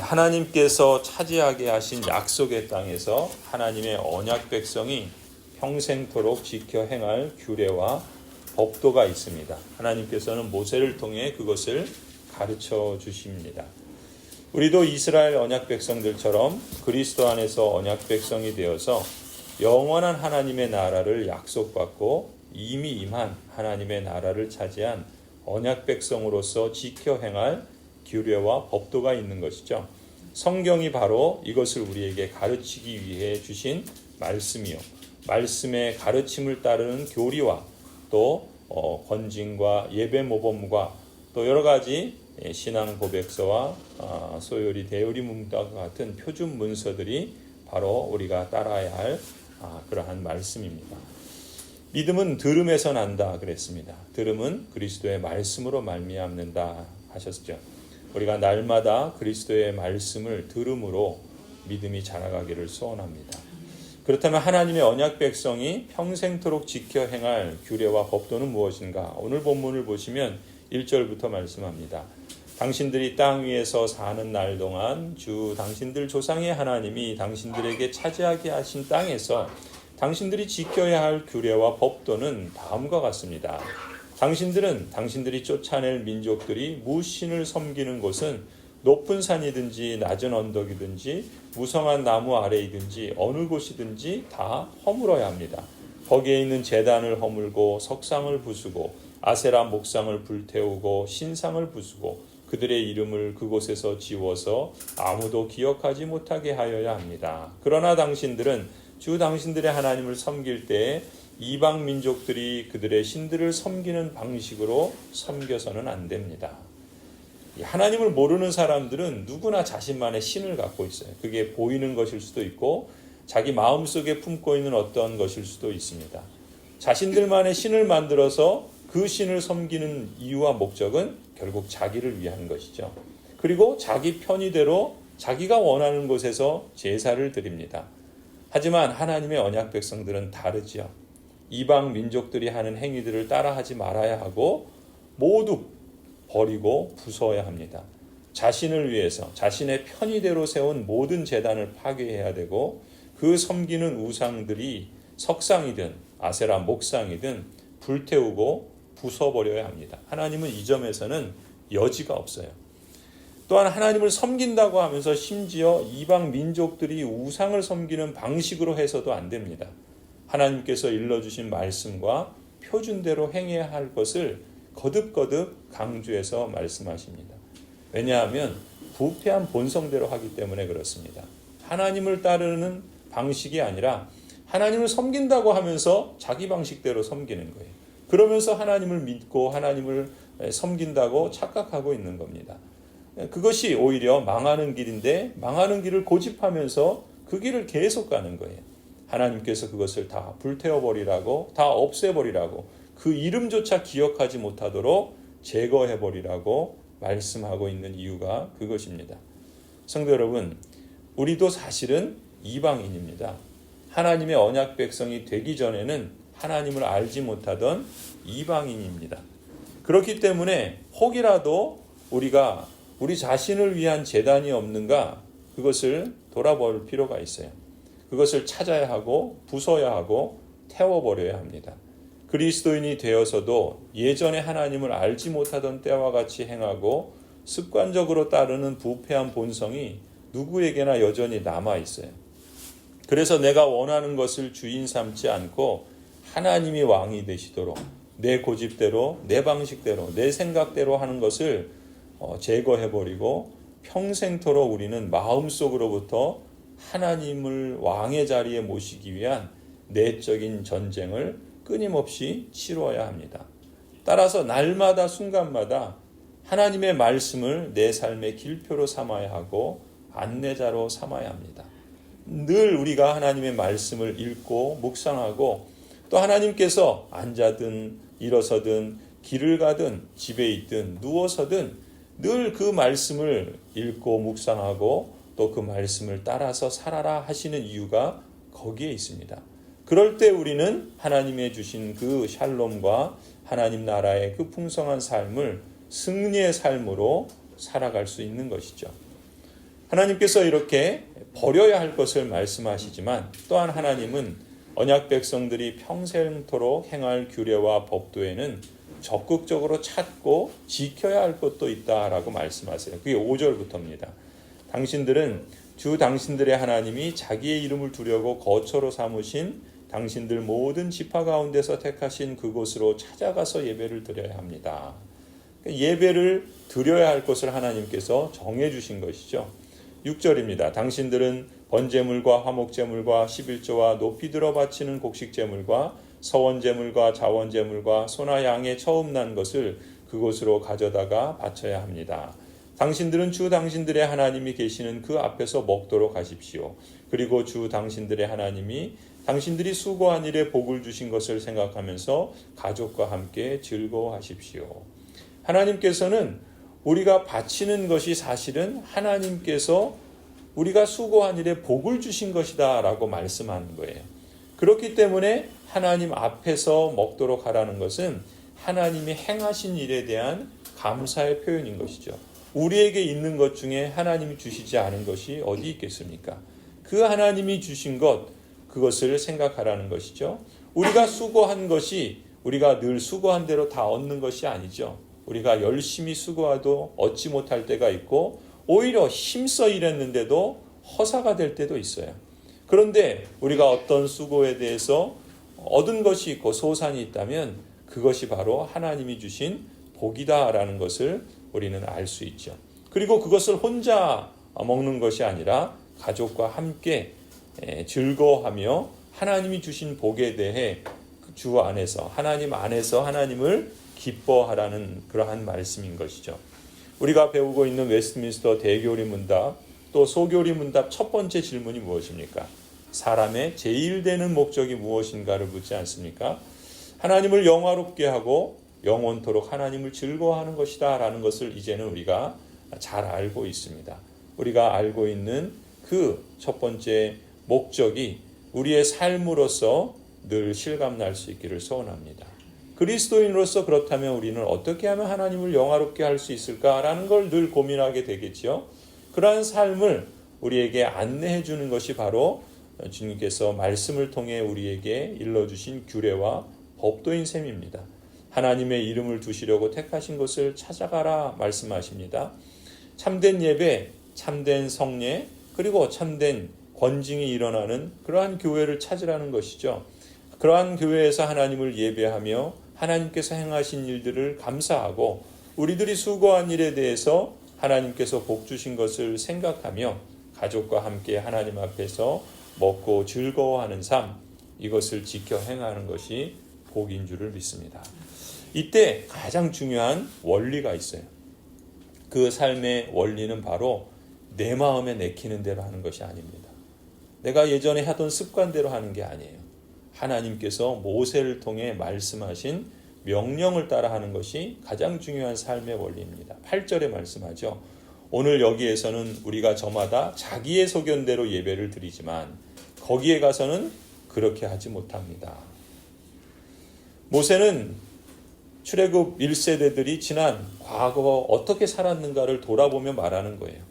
하나님께서 차지하게 하신 약속의 땅에서 하나님의 언약 백성이 평생토록 지켜 행할 규례와 법도가 있습니다. 하나님께서는 모세를 통해 그것을 가르쳐 주십니다. 우리도 이스라엘 언약 백성들처럼 그리스도 안에서 언약 백성이 되어서 영원한 하나님의 나라를 약속받고 이미 임한 하나님의 나라를 차지한 언약 백성으로서 지켜 행할 규례와 법도가 있는 것이죠. 성경이 바로 이것을 우리에게 가르치기 위해 주신 말씀이요. 말씀의 가르침을 따르는 교리와 또 권징과 예배 모범과 또 여러 가지 신앙 고백서와 소요리 대요리 문답과 같은 표준 문서들이 바로 우리가 따라야 할 그러한 말씀입니다. 믿음은 들음에서 난다 그랬습니다. 들음은 그리스도의 말씀으로 말미암는다 하셨죠. 우리가 날마다 그리스도의 말씀을 들음으로 믿음이 자라가기를 소원합니다. 그렇다면 하나님의 언약 백성이 평생토록 지켜 행할 규례와 법도는 무엇인가? 오늘 본문을 보시면 1절부터 말씀합니다. 당신들이 땅 위에서 사는 날 동안 주 당신들 조상의 하나님이 당신들에게 차지하게 하신 땅에서 당신들이 지켜야 할 규례와 법도는 다음과 같습니다. 당신들은 당신들이 쫓아낼 민족들이 무신을 섬기는 곳은 높은 산이든지 낮은 언덕이든지 무성한 나무 아래이든지 어느 곳이든지 다 허물어야 합니다. 거기에 있는 제단을 허물고 석상을 부수고 아세라 목상을 불태우고 신상을 부수고 그들의 이름을 그곳에서 지워서 아무도 기억하지 못하게 하여야 합니다. 그러나 당신들은 주 당신들의 하나님을 섬길 때에 이방 민족들이 그들의 신들을 섬기는 방식으로 섬겨서는 안 됩니다. 하나님을 모르는 사람들은 누구나 자신만의 신을 갖고 있어요. 그게 보이는 것일 수도 있고 자기 마음속에 품고 있는 어떤 것일 수도 있습니다. 자신들만의 신을 만들어서 그 신을 섬기는 이유와 목적은 결국 자기를 위한 것이죠. 그리고 자기 편의대로 자기가 원하는 곳에서 제사를 드립니다. 하지만 하나님의 언약 백성들은 다르지요. 이방 민족들이 하는 행위들을 따라하지 말아야 하고 모두 버리고 부숴야 합니다. 자신을 위해서 자신의 편의대로 세운 모든 제단을 파괴해야 되고 그 섬기는 우상들이 석상이든 아세라 목상이든 불태우고 부숴버려야 합니다. 하나님은 이 점에서는 여지가 없어요. 또한 하나님을 섬긴다고 하면서 심지어 이방 민족들이 우상을 섬기는 방식으로 해서도 안 됩니다. 하나님께서 일러주신 말씀과 표준대로 행해야 할 것을 거듭거듭 강조해서 말씀하십니다. 왜냐하면 부패한 본성대로 하기 때문에 그렇습니다. 하나님을 따르는 방식이 아니라 하나님을 섬긴다고 하면서 자기 방식대로 섬기는 거예요. 그러면서 하나님을 믿고 하나님을 섬긴다고 착각하고 있는 겁니다. 그것이 오히려 망하는 길인데 망하는 길을 고집하면서 그 길을 계속 가는 거예요. 하나님께서 그것을 다 불태워버리라고, 다 없애버리라고, 그 이름조차 기억하지 못하도록 제거해버리라고 말씀하고 있는 이유가 그것입니다. 성도 여러분, 우리도 사실은 이방인입니다. 하나님의 언약 백성이 되기 전에는 하나님을 알지 못하던 이방인입니다. 그렇기 때문에 혹이라도 우리가 우리 자신을 위한 제단이 없는가 그것을 돌아볼 필요가 있어요. 그것을 찾아야 하고 부숴야 하고 태워버려야 합니다. 그리스도인이 되어서도 예전에 하나님을 알지 못하던 때와 같이 행하고 습관적으로 따르는 부패한 본성이 누구에게나 여전히 남아있어요. 그래서 내가 원하는 것을 주인 삼지 않고 하나님이 왕이 되시도록 내 고집대로 내 방식대로 내 생각대로 하는 것을 제거해버리고 평생토록 우리는 마음속으로부터 하나님을 왕의 자리에 모시기 위한 내적인 전쟁을 끊임없이 치루어야 합니다. 따라서 날마다 순간마다 하나님의 말씀을 내 삶의 길표로 삼아야 하고 안내자로 삼아야 합니다. 늘 우리가 하나님의 말씀을 읽고 묵상하고 또 하나님께서 앉아든 일어서든 길을 가든 집에 있든 누워서든 늘 그 말씀을 읽고 묵상하고 또 그 말씀을 따라서 살아라 하시는 이유가 거기에 있습니다. 그럴 때 우리는 하나님의 주신 그 샬롬과 하나님 나라의 그 풍성한 삶을 승리의 삶으로 살아갈 수 있는 것이죠. 하나님께서 이렇게 버려야 할 것을 말씀하시지만 또한 하나님은 언약 백성들이 평생토록 행할 규례와 법도에는 적극적으로 찾고 지켜야 할 것도 있다라고 말씀하세요. 그게 5절부터입니다. 당신들은 주 당신들의 하나님이 자기의 이름을 두려고 거처로 삼으신 당신들 모든 지파 가운데서 택하신 그곳으로 찾아가서 예배를 드려야 합니다. 예배를 드려야 할 것을 하나님께서 정해 주신 것이죠. 6절입니다. 당신들은 번제물과 화목제물과 11조와 높이 들어 바치는 곡식제물과 서원제물과 자원제물과 소나 양의 처음 난 것을 그곳으로 가져다가 바쳐야 합니다. 당신들은 주 당신들의 하나님이 계시는 그 앞에서 먹도록 하십시오. 그리고 주 당신들의 하나님이 당신들이 수고한 일에 복을 주신 것을 생각하면서 가족과 함께 즐거워하십시오. 하나님께서는 우리가 바치는 것이 사실은 하나님께서 우리가 수고한 일에 복을 주신 것이다 라고 말씀하는 거예요. 그렇기 때문에 하나님 앞에서 먹도록 하라는 것은 하나님이 행하신 일에 대한 감사의 표현인 것이죠. 우리에게 있는 것 중에 하나님이 주시지 않은 것이 어디 있겠습니까? 그 하나님이 주신 것, 그것을 생각하라는 것이죠. 우리가 수고한 것이 우리가 늘 수고한 대로 다 얻는 것이 아니죠. 우리가 열심히 수고해도 얻지 못할 때가 있고 오히려 힘써 일했는데도 허사가 될 때도 있어요. 그런데 우리가 어떤 수고에 대해서 얻은 것이 있고 소산이 있다면 그것이 바로 하나님이 주신 복이다라는 것을 우리는 알 수 있죠. 그리고 그것을 혼자 먹는 것이 아니라 가족과 함께 즐거워하며 하나님이 주신 복에 대해 주 안에서 하나님 안에서 하나님을 기뻐하라는 그러한 말씀인 것이죠. 우리가 배우고 있는 웨스트민스터 대교리 문답 또 소교리 문답 첫 번째 질문이 무엇입니까? 사람의 제일 되는 목적이 무엇인가를 묻지 않습니까? 하나님을 영화롭게 하고 영원토록 하나님을 즐거워하는 것이다 라는 것을 이제는 우리가 잘 알고 있습니다. 우리가 알고 있는 그 첫 번째 목적이 우리의 삶으로서 늘 실감날 수 있기를 소원합니다. 그리스도인으로서 그렇다면 우리는 어떻게 하면 하나님을 영화롭게 할 수 있을까라는 걸 늘 고민하게 되겠죠. 그러한 삶을 우리에게 안내해 주는 것이 바로 주님께서 말씀을 통해 우리에게 일러주신 규례와 법도인 셈입니다. 하나님의 이름을 두시려고 택하신 것을 찾아가라 말씀하십니다. 참된 예배, 참된 성례, 그리고 참된 권징이 일어나는 그러한 교회를 찾으라는 것이죠. 그러한 교회에서 하나님을 예배하며 하나님께서 행하신 일들을 감사하고 우리들이 수고한 일에 대해서 하나님께서 복 주신 것을 생각하며 가족과 함께 하나님 앞에서 먹고 즐거워하는 삶, 이것을 지켜 행하는 것이 복인 줄을 믿습니다. 이때 가장 중요한 원리가 있어요. 그 삶의 원리는 바로 내 마음에 내키는 대로 하는 것이 아닙니다. 내가 예전에 하던 습관대로 하는 게 아니에요. 하나님께서 모세를 통해 말씀하신 명령을 따라 하는 것이 가장 중요한 삶의 원리입니다. 8절에 말씀하죠. 오늘 여기에서는 우리가 저마다 자기의 소견대로 예배를 드리지만 거기에 가서는 그렇게 하지 못합니다. 모세는 출애굽 1세대들이 지난 과거 어떻게 살았는가를 돌아보며 말하는 거예요.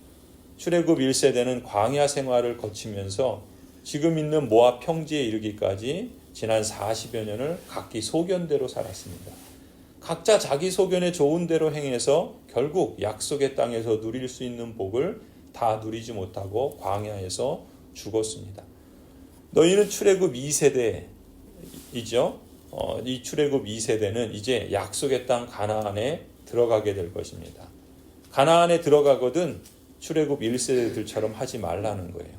출애굽 1세대는 광야 생활을 거치면서 지금 있는 모압 평지에 이르기까지 지난 40여 년을 각기 소견대로 살았습니다. 각자 자기 소견에 좋은 대로 행해서 결국 약속의 땅에서 누릴 수 있는 복을 다 누리지 못하고 광야에서 죽었습니다. 너희는 출애굽 2세대이죠. 이 출애굽 2세대는 이제 약속의 땅 가나안에 들어가게 될 것입니다. 가나안에 들어가거든 출애굽 1세대들처럼 하지 말라는 거예요.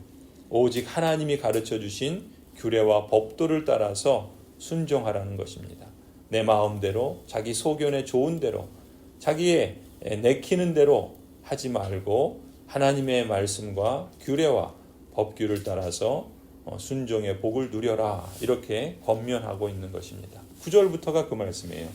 오직 하나님이 가르쳐 주신 규례와 법도를 따라서 순종하라는 것입니다. 내 마음대로 자기 소견에 좋은 대로 자기의 내키는 대로 하지 말고 하나님의 말씀과 규례와 법규를 따라서 순종의 복을 누려라 이렇게 권면하고 있는 것입니다. 9절부터가 그 말씀이에요.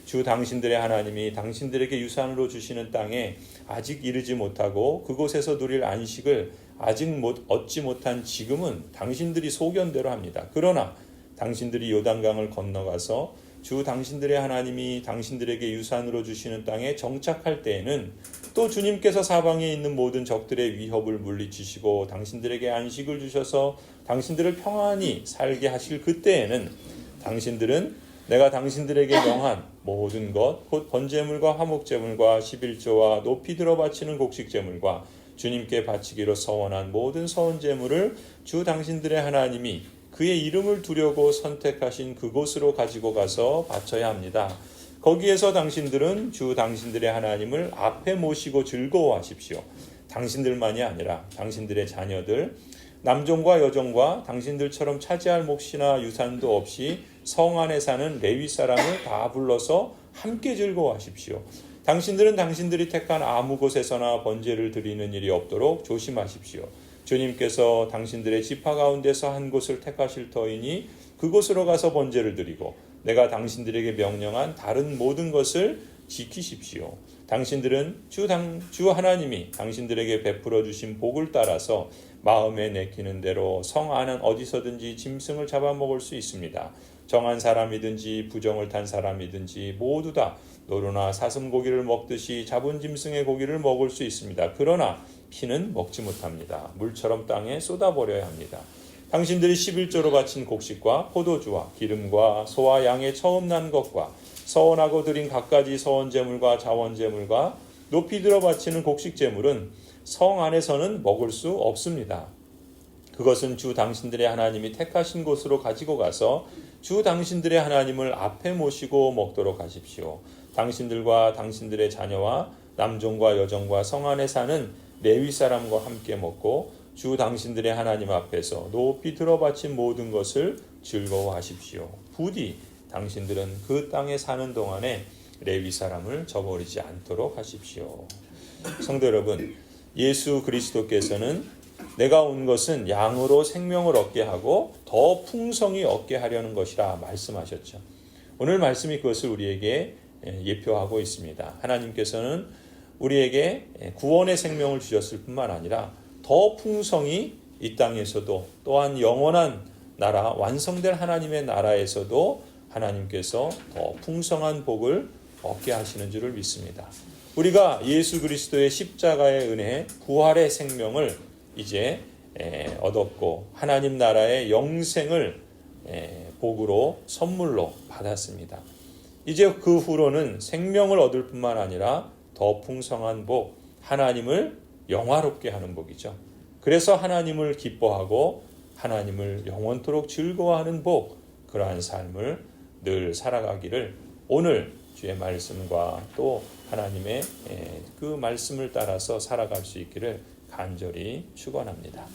주 당신들의 하나님이 당신들에게 유산으로 주시는 땅에 아직 이르지 못하고 그곳에서 누릴 안식을 아직 얻지 못한 지금은 당신들이 소견대로 합니다. 그러나 당신들이 요단강을 건너가서 주 당신들의 하나님이 당신들에게 유산으로 주시는 땅에 정착할 때에는 또 주님께서 사방에 있는 모든 적들의 위협을 물리치시고 당신들에게 안식을 주셔서 당신들을 평안히 살게 하실 그때에는 당신들은 내가 당신들에게 명한 모든 것 곧 번제물과 화목제물과 11조와 높이 들어 바치는 곡식제물과 주님께 바치기로 서원한 모든 서원제물을 주 당신들의 하나님이 그의 이름을 두려고 선택하신 그곳으로 가지고 가서 바쳐야 합니다. 거기에서 당신들은 주 당신들의 하나님을 앞에 모시고 즐거워하십시오. 당신들만이 아니라 당신들의 자녀들, 남종과 여종과 당신들처럼 차지할 몫이나 유산도 없이 성 안에 사는 레위 사람을 다 불러서 함께 즐거워하십시오. 당신들은 당신들이 택한 아무 곳에서나 번제를 드리는 일이 없도록 조심하십시오. 주님께서 당신들의 지파 가운데서 한 곳을 택하실 터이니 그곳으로 가서 번제를 드리고 내가 당신들에게 명령한 다른 모든 것을 지키십시오. 당신들은 주 하나님이 당신들에게 베풀어 주신 복을 따라서 마음에 내키는 대로 성 안은 어디서든지 짐승을 잡아먹을 수 있습니다. 정한 사람이든지 부정을 탄 사람이든지 모두 다 노루나 사슴고기를 먹듯이 잡은 짐승의 고기를 먹을 수 있습니다. 그러나 피는 먹지 못합니다. 물처럼 땅에 쏟아버려야 합니다. 당신들이 11조로 바친 곡식과 포도주와 기름과 소와 양의 처음 난 것과 서원하고 드린 갖가지 서원제물과 자원제물과 높이 들어 바치는 곡식제물은 성 안에서는 먹을 수 없습니다. 그것은 주 당신들의 하나님이 택하신 곳으로 가지고 가서 주 당신들의 하나님을 앞에 모시고 먹도록 하십시오. 당신들과 당신들의 자녀와 남종과 여종과 성 안에 사는 레위 사람과 함께 먹고 주 당신들의 하나님 앞에서 높이 들어 바친 모든 것을 즐거워하십시오. 부디 당신들은 그 땅에 사는 동안에 레위 사람을 저버리지 않도록 하십시오. 성도 여러분, 예수 그리스도께서는 내가 온 것은 양으로 생명을 얻게 하고 더 풍성히 얻게 하려는 것이라 말씀하셨죠. 오늘 말씀이 그것을 우리에게 예표하고 있습니다. 하나님께서는 우리에게 구원의 생명을 주셨을 뿐만 아니라 더 풍성히 이 땅에서도 또한 영원한 나라, 완성될 하나님의 나라에서도 하나님께서 더 풍성한 복을 얻게 하시는 줄을 믿습니다. 우리가 예수 그리스도의 십자가의 은혜, 부활의 생명을 이제 얻었고 하나님 나라의 영생을 복으로 선물로 받았습니다. 이제 그 후로는 생명을 얻을 뿐만 아니라 더 풍성한 복, 하나님을 영화롭게 하는 복이죠. 그래서 하나님을 기뻐하고 하나님을 영원토록 즐거워하는 복, 그러한 삶을 늘 살아가기를 오늘 주의 말씀과 또 하나님의 그 말씀을 따라서 살아갈 수 있기를 간절히 축원합니다.